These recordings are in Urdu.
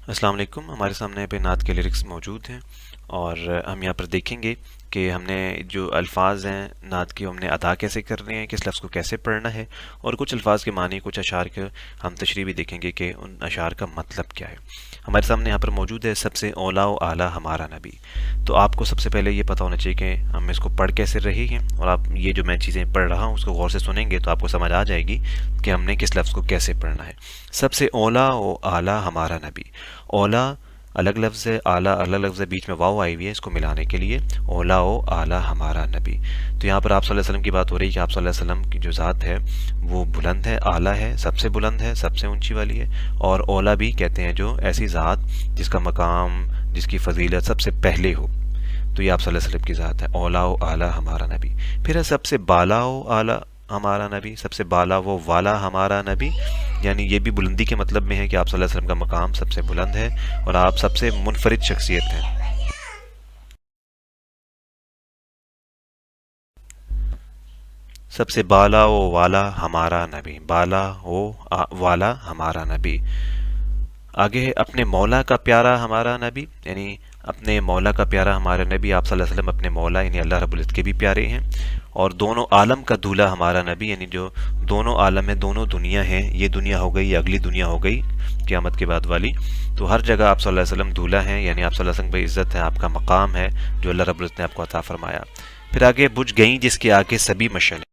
السلام علیکم. ہمارے سامنے پہ نعت کے لیرکس موجود ہیں اور ہم یہاں پر دیکھیں گے کہ ہم نے جو الفاظ ہیں نعت کی ہم نے ادا کیسے کرنے ہیں، کس لفظ کو کیسے پڑھنا ہے، اور کچھ الفاظ کے معنی، کچھ اشعار کے ہم تشریح بھی دیکھیں گے کہ ان اشعار کا مطلب کیا ہے. ہمارے سامنے یہاں پر موجود ہے سب سے اولا و اعلیٰ ہمارا نبی. تو آپ کو سب سے پہلے یہ پتہ ہونا چاہیے کہ ہم اس کو پڑھ کیسے رہے ہیں، اور آپ یہ جو میں چیزیں پڑھ رہا ہوں اس کو غور سے سنیں گے تو آپ کو سمجھ آ جائے گی کہ ہم نے کس لفظ کو کیسے پڑھنا ہے. سب سے اولا و اعلیٰ ہمارا نبی. اولا الگ لفظ ہے، اعلیٰ الگ لفظ ہے، بیچ میں واو آئی ہوئی ہے، اس کو ملانے کے لیے اولا و اعلیٰ ہمارا نبی. تو یہاں پر آپ صلی اللہ علیہ وسلم کی بات ہو رہی ہے کہ آپ صلی اللہ علیہ وسلم کی جو ذات ہے وہ بلند ہے، اعلیٰ ہے، سب سے بلند ہے، سب سے اونچی والی ہے. اور اولا بھی کہتے ہیں جو ایسی ذات جس کا مقام، جس کی فضیلت سب سے پہلے ہو. تو یہ آپ صلی اللہ علیہ وسلم کی ذات ہے، اولا و اعلیٰ ہمارا نبی. پھر ہے سب سے بالا و اعلیٰ ہمارا نبی، سب سے بالا و والا ہمارا نبی. یعنی یہ بھی بلندی کے مطلب میں ہے کہ آپ صلی اللہ علیہ وسلم کا مقام سب سے بلند ہے اور آپ سب سے منفرد شخصیت ہیں. سب سے بالا و والا ہمارا نبی، بالا و والا ہمارا نبی. آگے ہے اپنے مولا کا پیارا ہمارا نبی. یعنی اپنے مولا کا پیارا ہمارا نبی، آپ صلی اللہ علیہ وسلم اپنے مولا یعنی اللہ رب العزت کے بھی پیارے ہیں. اور دونوں عالم کا دولہا ہمارا نبی، یعنی جو دونوں عالم ہیں، دونوں دنیا ہیں، یہ دنیا ہو گئی، یہ اگلی دنیا ہو گئی قیامت کے بعد والی. تو ہر جگہ آپ صلی اللہ علیہ وسلم دولہا ہیں، یعنی آپ صلی اللہ علیہ وسلم پہ عزت ہے، آپ کا مقام ہے جو اللہ رب العزت نے آپ کو عطا فرمایا. پھر آگے بجھ گئیں جس کے آگے سبھی مشعلیں.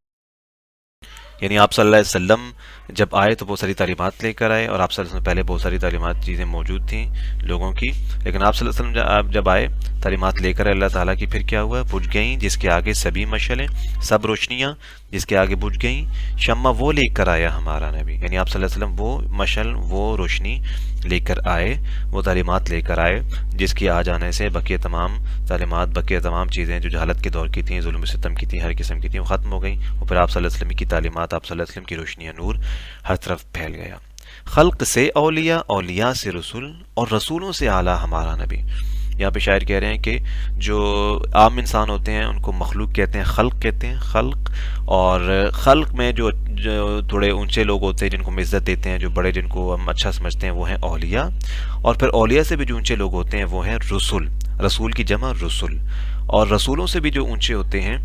یعنی آپ صلی اللہ علیہ وسلم جب آئے تو بہت ساری تعلیمات لے کر آئے، اور آپ صلی اللہ علیہ وسلم پہلے بہت ساری تعلیمات چیزیں موجود تھیں لوگوں کی، لیکن آپ صلی اللہ علیہ وسلم جب آئے تعلیمات لے کر آئے اللہ تعالیٰ کی، پھر کیا ہوا؟ بجھ گئیں جس کے آگے سبھی مشعلیں، سب روشنیاں جس کے آگے بجھ گئیں. شمع وہ لے کر آیا ہمارا نبی، یعنی آپ صلی اللہ علیہ وسلم وہ مشعل، وہ روشنی لے کر آئے، وہ تعلیمات لے کر آئے جس کی آ جانے سے بقیہ تمام تعلیمات، بقیہ تمام چیزیں جو جہالت کے دور کی تھیں، ظلم و ستم کی تھیں، ہر قسم کی تھیں، وہ ختم ہو گئیں. اور پھر آپ صلی اللہ علیہ وسلم کی تعلیمات، آپ صلی اللہ علیہ وسلم کی روشنیاں، نور ہر طرف پھیل گیا. خلق سے اولیاء، اولیاء سے رسول، اور رسولوں سے اعلیٰ ہمارا نبی. یہاں پہ شاعر کہہ رہے ہیں کہ جو عام انسان ہوتے ہیں ان کو مخلوق کہتے ہیں، خلق کہتے ہیں، خلق. اور خلق میں جو تھوڑے اونچے لوگ ہوتے ہیں جن کو ہم عزت دیتے ہیں، جو بڑے، جن کو ہم اچھا سمجھتے ہیں، وہ ہیں اولیاء. اور پھر اولیاء سے بھی جو اونچے لوگ ہوتے ہیں وہ ہیں رسول، رسول کی جمع رسول. اور رسولوں سے بھی جو اونچے ہوتے ہیں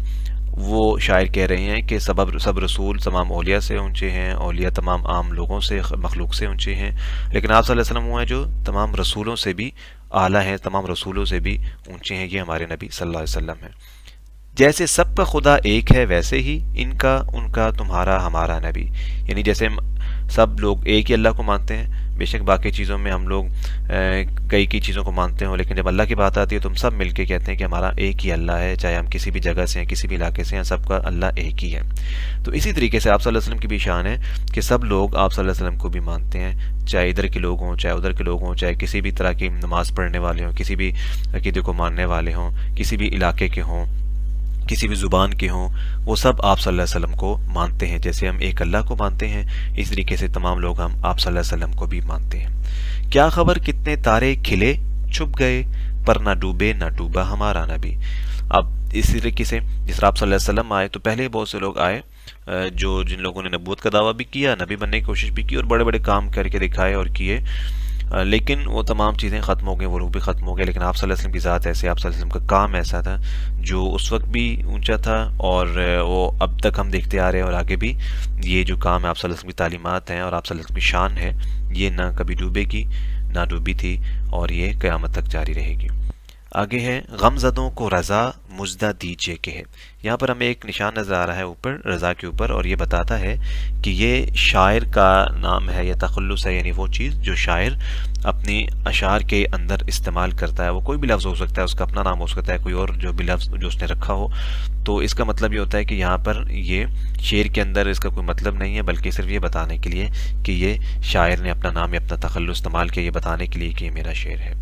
وہ شاعر کہہ رہے ہیں کہ سب رسول تمام اولیاء سے اونچے ہیں، اولیاء تمام عام لوگوں سے، مخلوق سے اونچے ہیں، لیکن آپ صلی اللہ علیہ وسلم وہ ہیں جو تمام رسولوں سے بھی اعلیٰ ہیں، تمام رسولوں سے بھی اونچے ہیں. یہ ہمارے نبی صلی اللہ علیہ وسلم ہیں. جیسے سب کا خدا ایک ہے ویسے ہی ان کا، ان کا، تمہارا، ہمارا نبی. یعنی جیسے سب لوگ ایک ہی اللہ کو مانتے ہیں، بے شک باقی چیزوں میں ہم لوگ کئی چیزوں کو مانتے ہوں، لیکن جب اللہ کی بات آتی ہے تو ہم سب مل کے کہتے ہیں کہ ہمارا ایک ہی اللہ ہے، چاہے ہم کسی بھی جگہ سے ہیں، کسی بھی علاقے سے ہیں، سب کا اللہ ایک ہی ہے. تو اسی طریقے سے آپ صلی اللہ علیہ وسلم کی بھی شان ہے کہ سب لوگ آپ صلی اللہ علیہ وسلم کو بھی مانتے ہیں، چاہے ادھر کے لوگ ہوں، چاہے ادھر کے لوگ ہوں، چاہے کسی بھی طرح کی نماز پڑھنے والے ہوں، کسی بھی عقیدے کو ماننے والے ہوں، کسی بھی علاقے کے ہوں، کسی بھی زبان کے ہوں، وہ سب آپ صلی اللہ علیہ وسلم کو مانتے ہیں. جیسے ہم ایک اللہ کو مانتے ہیں، اس طریقے سے تمام لوگ ہم آپ صلی اللہ علیہ وسلم کو بھی مانتے ہیں. کیا خبر کتنے تارے کھلے چھپ گئے، پر نہ ڈوبے نہ ڈوبا ہمارا نبی. اب اسی طریقے سے جس طرح آپ صلی اللہ علیہ وسلم آئے تو پہلے بہت سے لوگ آئے جو جن لوگوں نے نبوت کا دعویٰ بھی کیا، نبی بننے کی کوشش بھی کی، اور بڑے بڑے کام کر کے دکھائے اور کیے، لیکن وہ تمام چیزیں ختم ہو گئیں، وہ لوگ بھی ختم ہو گئے. لیکن آپ صلی اللہ علیہ وسلم کی ذات ایسے، آپ صلی اللہ علیہ وسلم کا کام ایسا تھا جو اس وقت بھی اونچا تھا، اور وہ اب تک ہم دیکھتے آ رہے ہیں، اور آگے بھی یہ جو کام ہے آپ صلی اللہ علیہ وسلم کی تعلیمات ہیں اور آپ صلی اللہ علیہ وسلم کی شان ہے، یہ نہ کبھی ڈوبے گی نہ ڈوبی تھی، اور یہ قیامت تک جاری رہے گی. آگے ہے غم زدوں کو رضا مژدہ دیجیے کہ ہے. یہاں پر ہمیں ایک نشان نظر آ رہا ہے اوپر رضا کے اوپر، اور یہ بتاتا ہے کہ یہ شاعر کا نام ہے یا تخلص ہے، یعنی وہ چیز جو شاعر اپنی اشعار کے اندر استعمال کرتا ہے. وہ کوئی بھی لفظ ہو سکتا ہے، اس کا اپنا نام ہو سکتا ہے، کوئی اور جو بھی لفظ جو اس نے رکھا ہو. تو اس کا مطلب یہ ہوتا ہے کہ یہاں پر یہ شعر کے اندر اس کا کوئی مطلب نہیں ہے، بلکہ صرف یہ بتانے کے لیے کہ یہ شاعر نے اپنا نام یا اپنا تخلص استعمال کیا، یہ بتانے کے لیے کہ یہ میرا شعر ہے.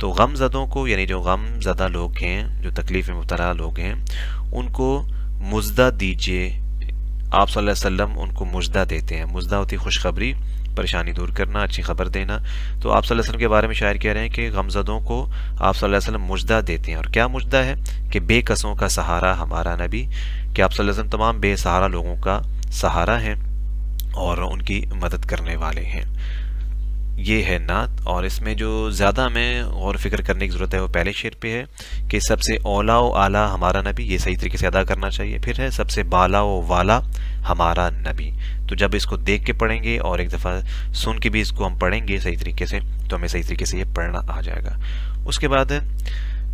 تو غم زدوں کو، یعنی جو غم زدہ لوگ ہیں، جو تکلیف میں مبتلا لوگ ہیں، ان کو مژدہ دیجیے. آپ صلی اللہ علیہ وسلم ان کو مژدہ دیتے ہیں. مژدہ ہوتی خوشخبری، پریشانی دور کرنا، اچھی خبر دینا. تو آپ صلی اللہ علیہ وسلم کے بارے میں شاعر کہہ رہے ہیں کہ غم زدوں کو آپ صلی اللہ علیہ وسلم مژدہ دیتے ہیں. اور کیا مژدہ ہے؟ کہ بے کسوں کا سہارا ہمارا نبی، کہ آپ صلی اللہ علیہ وسلم تمام بے سہارا لوگوں کا سہارا ہیں اور ان کی مدد کرنے والے ہیں. یہ ہے نعت، اور اس میں جو زیادہ ہمیں غور و فکر کرنے کی ضرورت ہے وہ پہلے شعر پہ ہے کہ سب سے اولا و اعلیٰ ہمارا نبی، یہ صحیح طریقے سے ادا کرنا چاہیے. پھر ہے سب سے بالا و والا ہمارا نبی. تو جب اس کو دیکھ کے پڑھیں گے اور ایک دفعہ سن کے بھی اس کو ہم پڑھیں گے صحیح طریقے سے تو ہمیں صحیح طریقے سے یہ پڑھنا آ جائے گا. اس کے بعد ہے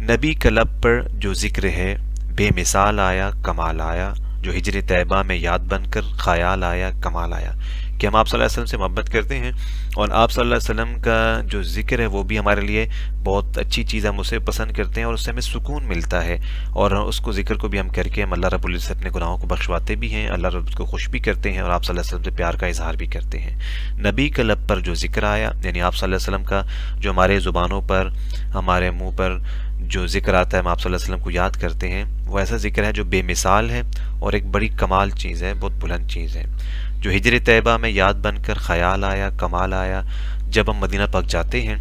نبی کا لب پر جو ذکر ہے بے مثال آیا کمال آیا، جو ہجر طیبہ میں یاد بن کر خیال آیا کمال آیا. کہ ہم آپ صلی اللہ علیہ وسلم سے محبت کرتے ہیں اور آپ صلی اللہ علیہ وسلم کا جو ذکر ہے وہ بھی ہمارے لیے بہت اچھی چیز ہے، ہم اسے پسند کرتے ہیں اور اس سے ہمیں سکون ملتا ہے، اور اس کو ذکر کو بھی ہم کر کے ہم اللہ رب العزت اپنے گناہوں کو بخشواتے بھی ہیں، اللہ رب کو خوش بھی کرتے ہیں اور آپ صلی اللہ علیہ وسلم سے پیار کا اظہار بھی کرتے ہیں. نبی کا لب پر جو ذکر آیا، یعنی آپ صلی اللہ علیہ وسلم کا جو ہمارے زبانوں پر ہمارے منہ پر جو ذکر آتا ہے ہم آپ صلی اللہ علیہ وسلم کو یاد کرتے ہیں، وہ ایسا ذکر ہے جو بے مثال ہے اور ایک بڑی کمال چیز ہے، بہت بلند چیز ہے. جو ہجر طیبہ میں یاد بن کر خیال آیا کمال آیا، جب ہم مدینہ پاک جاتے ہیں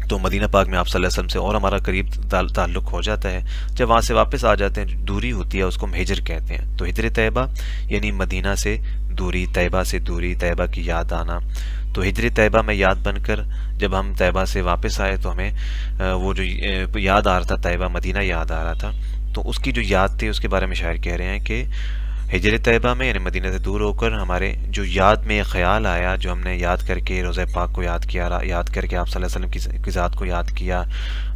تو مدینہ پاک میں آپ صلی اللہ علیہ وسلم سے اور ہمارا قریب تعلق ہو جاتا ہے. جب وہاں سے واپس آ جاتے ہیں جو دوری ہوتی ہے اس کو ہم ہجر کہتے ہیں. تو ہجر طیبہ یعنی مدینہ سے دوری، طیبہ سے دوری، طیبہ کی یاد آنا. تو ہجر طیبہ میں یاد بن کر جب ہم طیبہ سے واپس آئے تو ہمیں وہ جو یاد آ رہا تھا، طیبہ مدینہ یاد آ رہا تھا، تو اس کی جو یاد تھی اس کے بارے میں شاعر کہہ رہے ہیں کہ ہجر طیبہ میں یعنی مدینہ سے دور ہو کر ہمارے جو یاد میں خیال آیا، جو ہم نے یاد کر کے روضہ پاک کو یاد کیا، یاد کر کے آپ صلی اللہ علیہ وسلم کی ذات کو یاد کیا،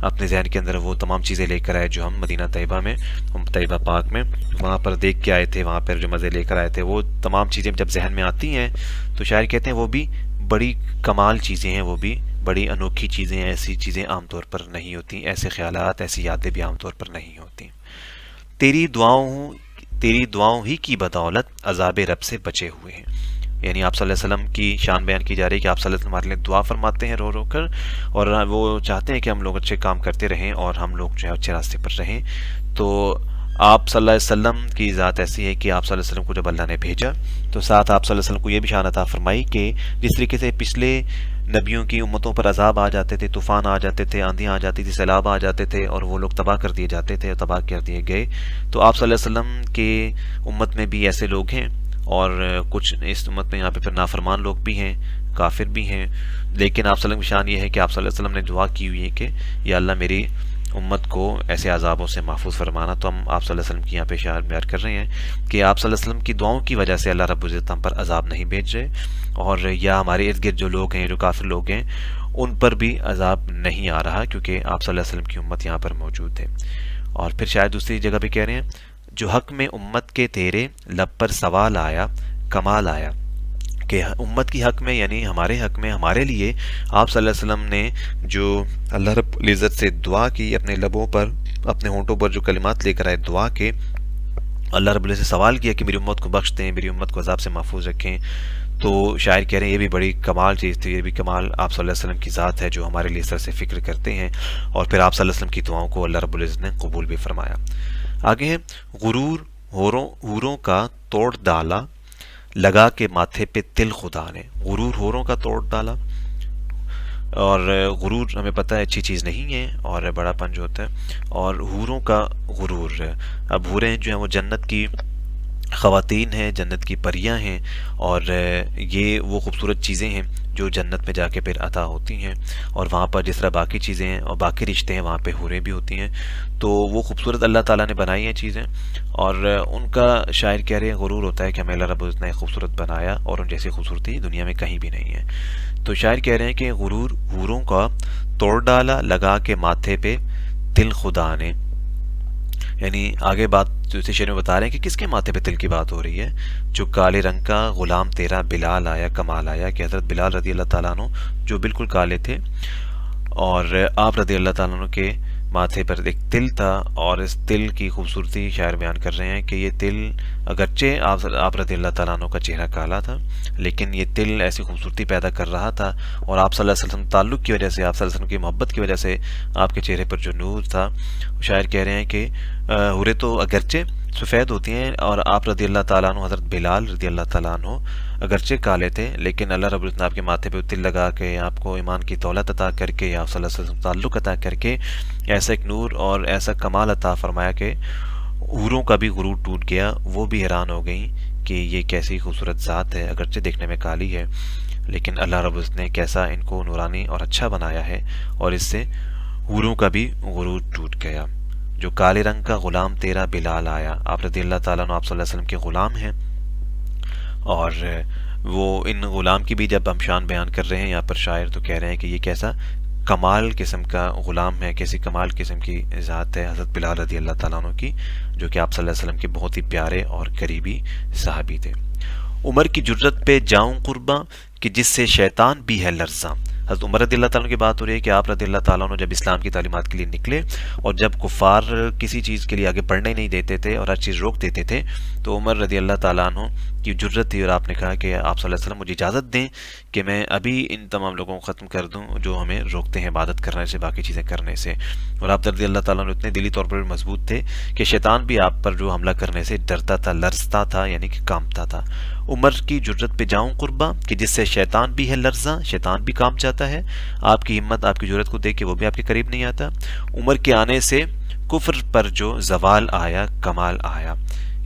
اپنے ذہن کے اندر وہ تمام چیزیں لے کر آئے جو ہم مدینہ طیبہ میں، طیبہ پاک میں وہاں پر دیکھ کے آئے تھے، وہاں پر جو مزے لے کر آئے تھے، وہ تمام چیزیں جب ذہن میں آتی ہیں تو شاعر کہتے ہیں وہ بھی بڑی کمال چیزیں ہیں، وہ بھی بڑی انوکھی چیزیں ہیں. ایسی چیزیں عام طور پر نہیں ہوتی، ایسے خیالات، ایسی یادیں بھی عام طور پر نہیں ہوتی. تیری دعاؤں ہی کی بدولت عذاب رب سے بچے ہوئے ہیں. یعنی آپ صلی اللہ علیہ وسلم کی شان بیان کی جا رہی ہے کہ آپ صلی اللہ علیہ وسلم ہمارے لیے دعا فرماتے ہیں رو رو کر، اور وہ چاہتے ہیں کہ ہم لوگ اچھے کام کرتے رہیں اور ہم لوگ جو ہے اچھے راستے پر رہیں. تو آپ صلی اللہ علیہ وسلم کی ذات ایسی ہے کہ آپ صلی اللہ علیہ وسلم کو جب اللہ نے بھیجا تو ساتھ آپ صلی اللہ علیہ وسلم کو یہ بھی شان عطا فرمائی کہ جس طریقے سے پچھلے نبیوں کی امتوں پر عذاب آ جاتے تھے، طوفان آ جاتے تھے، آندھیاں آ جاتی تھی، سیلاب آ جاتے تھے اور وہ لوگ تباہ کر دیے جاتے تھے اور تباہ کر دیے گئے، تو آپ صلی اللہ علیہ وسلم کے امت میں بھی ایسے لوگ ہیں اور کچھ اس امت میں یہاں پہ پھر نافرمان لوگ بھی ہیں، کافر بھی ہیں. لیکن آپ صلی اللہ علیہ وسلم کی شان یہ ہے کہ آپ صلی اللہ علیہ وسلم نے دعا کی ہوئی ہے کہ یا اللہ میری امت کو ایسے عذابوں سے محفوظ فرمانا. تو ہم آپ صلی اللہ علیہ وسلم کی یہاں پہ شعار بیان کر رہے ہیں کہ آپ صلی اللہ علیہ وسلم کی دعاؤں کی وجہ سے اللہ رب العزت ہم پر عذاب نہیں بھیج رہے، اور یا ہمارے ارد گرد جو لوگ ہیں، جو کافر لوگ ہیں، ان پر بھی عذاب نہیں آ رہا کیونکہ آپ صلی اللہ علیہ وسلم کی امت یہاں پر موجود ہے. اور پھر شاید دوسری جگہ بھی کہہ رہے ہیں جو حق میں امت کے تیرے لب پر سوال آیا کمال آیا، کہ امت کی حق میں یعنی ہمارے حق میں ہمارے لیے آپ صلی اللہ علیہ وسلم نے جو اللہ رب العزت سے دعا کی، اپنے لبوں پر اپنے ہونٹوں پر جو کلمات لے کر آئے دعا کے، اللہ رب العزت سے سوال کیا کہ میری امت کو بخش دیں، میری امت کو عذاب سے محفوظ رکھیں. تو شاعر کہہ رہے ہیں یہ بھی بڑی کمال چیز تھی، یہ بھی کمال آپ صلی اللہ علیہ وسلم کی ذات ہے جو ہمارے لیے اس طرح سے فکر کرتے ہیں، اور پھر آپ صلی اللہ علیہ وسلم کی دعاؤں کو اللہ رب العزت نے قبول بھی فرمایا. آگے ہے غرور حوروں کا توڑ ڈالا لگا کے ماتھے پہ تل خدا نے. غرور حوروں کا توڑ ڈالا، اور غرور ہمیں پتہ ہے اچھی چیز نہیں ہے اور بڑا پن جو ہوتا ہے، اور حوروں کا غرور. اب حوریں جو ہیں وہ جنت کی خواتین ہیں، جنت کی پریاں ہیں، اور یہ وہ خوبصورت چیزیں ہیں جو جنت میں جا کے پھر عطا ہوتی ہیں، اور وہاں پر جس طرح باقی چیزیں ہیں اور باقی رشتے ہیں وہاں پہ حوریں بھی ہوتی ہیں. تو وہ خوبصورت اللہ تعالیٰ نے بنائی ہیں چیزیں، اور ان کا شاعر کہہ رہے ہیں غرور ہوتا ہے کہ ہمیں اللہ رب العزت نے خوبصورت بنایا اور ان جیسی خوبصورتی دنیا میں کہیں بھی نہیں ہے. تو شاعر کہہ رہے ہیں کہ غرور حوروں کا توڑ ڈالا لگا کے ماتھے پہ تل خدا نے. یعنی آگے بات جو اسی شعر میں بتا رہے ہیں کہ کس کے ماتھے پہ تل کی بات ہو رہی ہے، جو کالے رنگ کا غلام تیرا بلال آیا کمال آیا، کہ حضرت بلال رضی اللہ تعالیٰ عنہ جو بالکل کالے تھے، اور آپ رضی اللہ تعالیٰ عنہ کے ماتھے پر ایک تل تھا، اور اس تل کی خوبصورتی شاعر بیان کر رہے ہیں کہ یہ تل اگرچہ آپ رضی اللہ تعالیٰ عنہ کا چہرہ کالا تھا لیکن یہ تل ایسی خوبصورتی پیدا کر رہا تھا، اور آپ صلی اللہ علیہ وسلم تعلق کی وجہ سے، آپ صلی اللہ علیہ وسلم کی محبت کی وجہ سے آپ کے چہرے پر جو نور تھا. شاعر کہہ رہے ہیں کہ حوریں تو اگرچہ سفید ہوتی ہیں، اور آپ رضی اللہ تعالیٰ عنہ حضرت بلال رضی اللہ تعالیٰ عنہ اگرچہ کالے تھے لیکن اللہ رب العزت نے آپ کے ماتھے پہ تل لگا کے آپ کو ایمان کی دولت عطا کر کے، آپ صلی اللہ علیہ وسلم تعلق عطا کر کے ایسا ایک نور اور ایسا کمال عطا فرمایا کہ حوروں کا بھی غرور ٹوٹ گیا، وہ بھی حیران ہو گئیں کہ یہ کیسی خوبصورت ذات ہے، اگرچہ دیکھنے میں کالی ہے لیکن اللہ رب العزت نے کیسا ان کو نورانی اور اچھا بنایا ہے، اور اس سے حوروں کا بھی غرور ٹوٹ گیا۔ جو کالے رنگ کا غلام تیرا بلال آیا، آپ رضی اللہ تعالیٰ عنہ آپ صلی اللہ علیہ وسلم کے غلام ہیں، اور وہ ان غلام کی بھی جب ہم شان بیان کر رہے ہیں یہاں پر شاعر، تو کہہ رہے ہیں کہ یہ کیسا کمال قسم کا غلام ہے، کیسی کمال قسم کی ذات ہے حضرت بلال رضی اللہ تعالیٰ عنہ کی، جو کہ آپ صلی اللہ علیہ وسلم کے بہت ہی پیارے اور قریبی صحابی تھے۔ عمر کی جرت پہ جاؤں قرباں کہ جس سے شیطان بھی ہے لرزاں۔ حضرت عمر رضی اللہ تعالیٰ عنہ کی بات ہو رہی ہے کہ آپ رضی اللہ تعالیٰ عنہ جب اسلام کی تعلیمات کے لیے نکلے، اور جب کفار کسی چیز کے لیے آگے بڑھنے نہیں دیتے تھے اور ہر چیز روک دیتے تھے، تو عمر رضی اللہ تعالیٰ عنہ کی جرت تھی، اور آپ نے کہا کہ آپ صلی اللہ علیہ وسلم مجھے اجازت دیں کہ میں ابھی ان تمام لوگوں کو ختم کر دوں جو ہمیں روکتے ہیں عبادت کرنے سے، باقی چیزیں کرنے سے۔ اور آپ رضی اللہ تعالیٰ عنہ اتنے دلی طور پر مضبوط تھے کہ شیطان بھی آپ پر جو حملہ کرنے سے ڈرتا تھا، لرزتا تھا، یعنی کہ کانپتا تھا۔ عمر کی جرت پہ جاؤں قرباں کہ جس سے شیطان بھی ہے لرزاں، شیطان بھی کانپ جاتا ہے، آپ کی ہمت، آپ کی جرت کو دیکھ کے وہ بھی آپ کے قریب نہیں آتا۔ عمر کے آنے سے کفر پر جو زوال آیا، کمال آیا،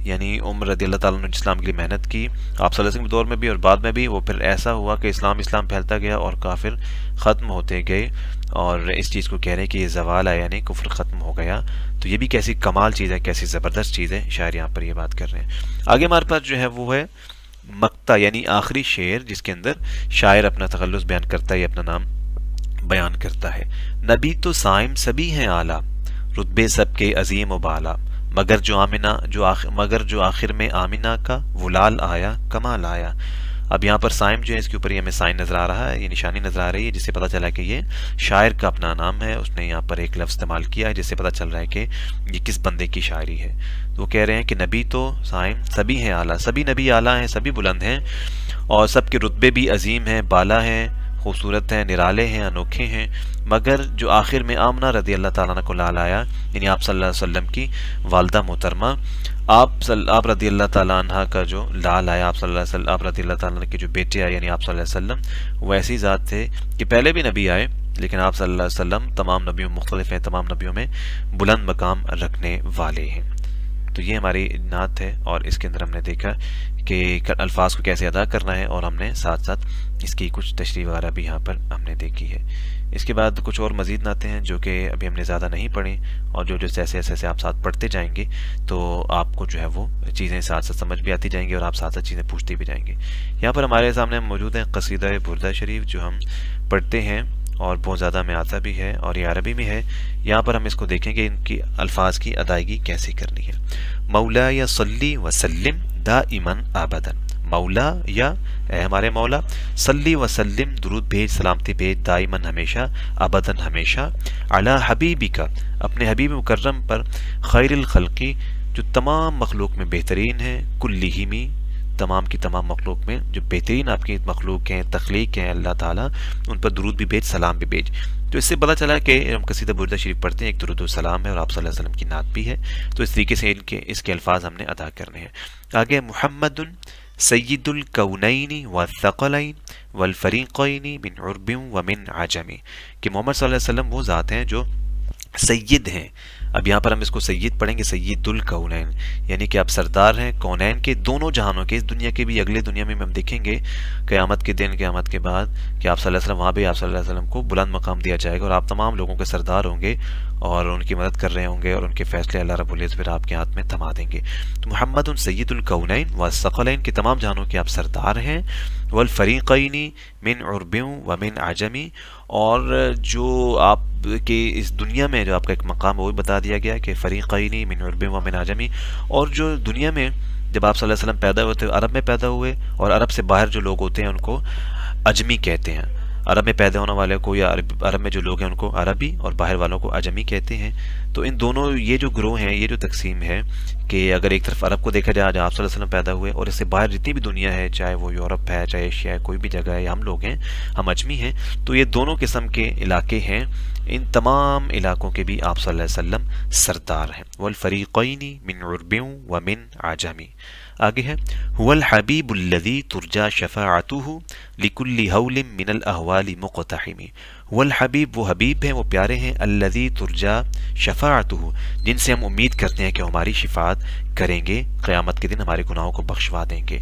یعنی عمر رضی اللہ تعالیٰ نے اسلام کے لیے محنت کی، آپ صلی اللہ علیہ وسلم کے دور میں بھی اور بعد میں بھی، وہ پھر ایسا ہوا کہ اسلام پھیلتا گیا اور کافر ختم ہوتے گئے، اور اس چیز کو کہہ رہے ہیں کہ یہ زوال آیا یعنی کفر ختم ہو گیا۔ تو یہ بھی کیسی کمال چیز ہے، کیسی زبردست چیز ہے، شاعر یہاں پر یہ بات کر رہے ہیں۔ آگے ہمارے پاس جو ہے وہ ہے مقطع، یعنی آخری شعر، جس کے اندر شاعر اپنا تخلص بیان کرتا ہے یا اپنا نام بیان کرتا ہے۔ نبی تو صائم سبھی ہیں اعلیٰ، رتبے سب کے عظیم و بالا، مگر جو آخر میں آمنہ کا ولال آیا، کمال آیا۔ اب یہاں پر صائم جو ہے، اس کے اوپر یہ ہمیں سائن نظر آ رہا ہے، یہ نشانی نظر آ رہی ہے، جس سے پتہ چلا کہ یہ شاعر کا اپنا نام ہے، اس نے یہاں پر ایک لفظ استعمال کیا ہے جس سے پتہ چل رہا ہے کہ یہ کس بندے کی شاعری ہے۔ تو وہ کہہ رہے ہیں کہ نبی تو صائم سبھی ہیں اعلیٰ، سبھی نبی اعلیٰ ہیں، سبھی بلند ہیں، اور سب کے رتبے بھی عظیم ہیں، بالا ہیں، خوبصورت ہیں، نرالے ہیں، انوکھے ہیں، مگر جو آخر میں آمنہ رضی اللہ تعالیٰ عنہ کو لال آیا، یعنی آپ صلی اللہ علیہ وسلم کی والدہ محترمہ، آپ رضی اللہ تعالیٰ عنہ کا جو لال آیا، آپ رضی اللہ تعالیٰ عنہ کے جو بیٹے آئے، یعنی آپ صلی اللہ علیہ وسلم، وہ ایسی ذات تھے کہ پہلے بھی نبی آئے، لیکن آپ صلی اللہ علیہ وسلم تمام نبیوں مختلف ہیں، تمام نبیوں میں بلند مقام رکھنے والے ہیں۔ تو یہ ہماری نعت ہے، اور اس کے اندر ہم نے دیکھا کہ الفاظ کو کیسے ادا کرنا ہے، اور ہم نے ساتھ ساتھ اس کی کچھ تشریح وغیرہ بھی یہاں پر ہم نے دیکھی ہے۔ اس کے بعد کچھ اور مزید نعتیں ہیں جو کہ ابھی ہم نے زیادہ نہیں پڑھی، اور جو جیسے آپ ساتھ پڑھتے جائیں گے تو آپ کو جو ہے وہ چیزیں ساتھ ساتھ سمجھ بھی آتی جائیں گی، اور آپ ساتھ ساتھ چیزیں پوچھتے بھی جائیں گے۔ یہاں پر ہمارے سامنے موجود ہیں قصیدہ بردہ شریف، جو ہم پڑھتے ہیں اور بہت زیادہ میں آتا بھی ہے، اور یہ عربی میں ہے۔ یہاں پر ہم اس کو دیکھیں کہ ان کی الفاظ کی ادائیگی کیسے کرنی ہے۔ مولا یا صلی وسلم دائما ابدا، مولا یا اے ہمارے مولا، صلی وسلم درود بھیج، سلامتی بھیج، دائماً ہمیشہ، ابداً ہمیشہ، علی حبیبی کا اپنے حبیب مکرم پر، خیر الخلقی جو تمام مخلوق میں بہترین ہے، کلہمی تمام کی تمام مخلوق میں جو بہترین آپ کی مخلوق ہیں، تخلیق ہیں اللہ تعالیٰ، ان پر درود بھی بھیج، سلام بھی بھیج۔ تو اس سے پتہ چلا کہ ہم قصیدہ بردہ شریف پڑھتے ہیں، ایک درود و سلام ہے، اور آپ صلی اللہ علیہ وسلم کی نعت بھی ہے، تو اس طریقے سے اس کے الفاظ ہم نے ادا کرنے ہیں۔ آگے محمد سید الکونین والثقلین والفریقین من عرب ومن عجم، کہ محمد صلی اللہ علیہ وسلم وہ ذات ہیں جو سید ہیں۔ اب یہاں پر ہم اس کو سید پڑھیں گے، سید الکونین، یعنی کہ آپ سردار ہیں کونین کے، دونوں جہانوں کے، اس دنیا کے بھی، اگلے دنیا میں ہم دیکھیں گے قیامت کے دن، قیامت کے بعد، کہ آپ صلی اللہ علیہ وسلم، وہاں بھی آپ صلی اللہ علیہ وسلم کو بلند مقام دیا جائے گا، اور آپ تمام لوگوں کے سردار ہوں گے، اور ان کی مدد کر رہے ہوں گے، اور ان کے فیصلے اللہ رب العزت پھر آپ کے ہاتھ میں تھما دیں گے۔ تو محمد سید الکونین والثقلین کے تمام جہانوں کے آپ سردار ہیں، والفریقین من عرب ومن عجم، اور جو آپ کے اس دنیا میں جو آپ کا ایک مقام ہے وہ بھی بتا دیا گیا کہ فریقین من عرب ومن عجم، اور جو دنیا میں جب آپ صلی اللہ علیہ وسلم پیدا ہوئے تھے عرب میں پیدا ہوئے، اور عرب سے باہر جو لوگ ہوتے ہیں ان کو اجمی کہتے ہیں، عرب میں پیدا ہونے والے کو یا عرب میں جو لوگ ہیں ان کو عربی، اور باہر والوں کو اجمی کہتے ہیں۔ تو ان دونوں یہ جو گروہ ہیں، یہ جو تقسیم ہے، کہ اگر ایک طرف عرب کو دیکھا جائے جہاں آپ صلی اللہ علیہ وسلم پیدا ہوئے، اور اس سے باہر جتنی بھی دنیا ہے، چاہے وہ یورپ ہے، چاہے ایشیا ہے، کوئی بھی جگہ ہے، ہم لوگ ہیں، ہم اجمی ہیں، تو یہ دونوں قسم کے علاقے ہیں، ان تمام علاقوں کے بھی آپ صلی اللہ علیہ وسلم سردار ہیں۔ والفریقین من عرب ومن عجم۔ آگے ہے هو الحبیب الذی ترجا شفاعته لکل ہول من الاحوال مقتحم، هو الحبیب، وہ حبیب ہیں، وہ پیارے ہیں، الذی ترجا شفاعته، جن سے ہم امید کرتے ہیں کہ ہماری شفاعت کریں گے، قیامت کے دن ہمارے گناہوں کو بخشوا دیں گے۔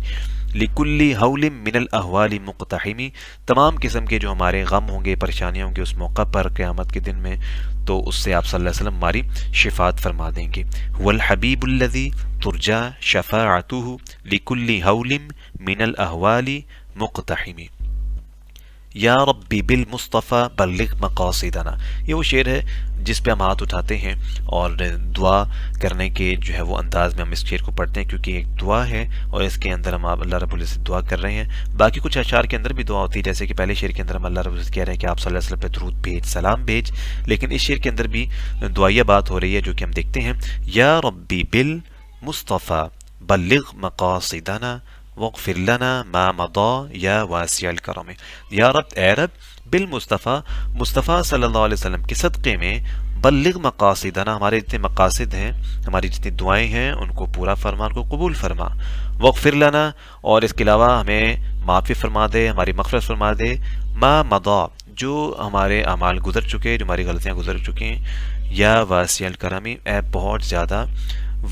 لِكُلِّ حَوْلٍ مِّنَ الْأَحْوَالِ مُقْتَحِمِ، تمام قسم کے جو ہمارے غم ہوں گے، پریشانیاں ہوں گے اس موقع پر قیامت کے دن میں، تو اس سے آپ صلی اللہ علیہ وسلم ہماری شفاعت فرما دیں گے. وَالْحَبِيبُ الَّذِي تُرْجَى شَفَاعَتُهُ لِكُلِّ حَوْلٍ مِّنَ الْأَحْوَالِ مُقْتَحِمِ. یا ربی بالمصطفیٰ بلغ مقاصدنا، یہ وہ شعر ہے جس پہ ہم ہاتھ اٹھاتے ہیں اور دعا کرنے کے جو ہے وہ انداز میں ہم اس شعر کو پڑھتے ہیں، کیونکہ ایک دعا ہے اور اس کے اندر ہم اللہ رب العزت دعا کر رہے ہیں. باقی کچھ اشعار کے اندر بھی دعا ہوتی ہے، جیسے کہ پہلے شعر کے اندر ہم اللہ رب العزت کہہ رہے ہیں کہ آپ صلی اللہ علیہ وسلم پہ درود بھیج، سلام بھیج، لیکن اس شعر کے اندر بھی دعائیہ بات ہو رہی ہے جو کہ ہم دیکھتے ہیں. یا ربی بالمصطفیٰ بلغ مقاصدنا وغفر لنا ما مضى یا واسع الکرم. یا رب، اے رب، بالمصطفیٰ، مصطفیٰ صلی اللہ علیہ وسلم کے صدقے میں، بلغ مقاصدنا، ہمارے جتنے مقاصد ہیں، ہماری جتنی دعائیں ہیں ان کو پورا فرما، ان کو قبول فرما. وغفر لنا، اور اس کے علاوہ ہمیں معافی فرما دے، ہماری مغفرت فرما دے. ما مضى، جو ہمارے اعمال گزر چکے، جو ہماری غلطیاں گزر چکی ہیں. یا واسع الکرم، اے بہت زیادہ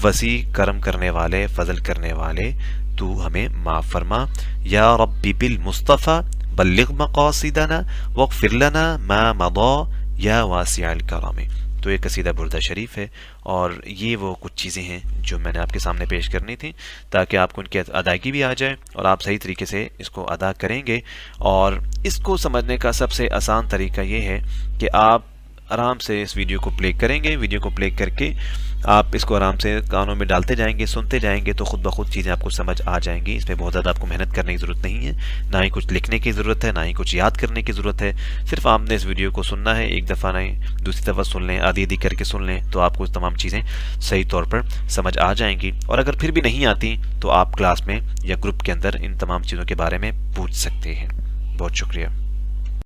وسیع کرم کرنے والے، فضل کرنے والے، تو ہمیں معاف فرما. یا ربی بالمصطفیٰ بلغ مقاصدنا واغفر لنا ما مضى یا واسع الکرم. تو یہ قصیدہ بردہ شریف ہے، اور یہ وہ کچھ چیزیں ہیں جو میں نے آپ کے سامنے پیش کرنی تھیں تاکہ آپ کو ان کی ادائیگی بھی آ جائے اور آپ صحیح طریقے سے اس کو ادا کریں گے. اور اس کو سمجھنے کا سب سے آسان طریقہ یہ ہے کہ آپ آرام سے اس ویڈیو کو پلے کریں گے. ویڈیو کو پلے کر کے آپ اس کو آرام سے کانوں میں ڈالتے جائیں گے، سنتے جائیں گے، تو خود بخود چیزیں آپ کو سمجھ آ جائیں گی. اس میں بہت زیادہ آپ کو محنت کرنے کی ضرورت نہیں ہے، نہ ہی کچھ لکھنے کی ضرورت ہے، نہ ہی کچھ یاد کرنے کی ضرورت ہے. صرف آپ نے اس ویڈیو کو سننا ہے، ایک دفعہ نہیں دوسری دفعہ سن لیں، آدھی آدھی کر کے سن لیں، تو آپ کو تمام چیزیں صحیح طور پر سمجھ آ جائیں گی. اور اگر پھر بھی نہیں آتی تو آپ کلاس میں یا گروپ کے اندر ان تمام چیزوں کے بارے میں پوچھ سکتے ہیں. بہت شکریہ.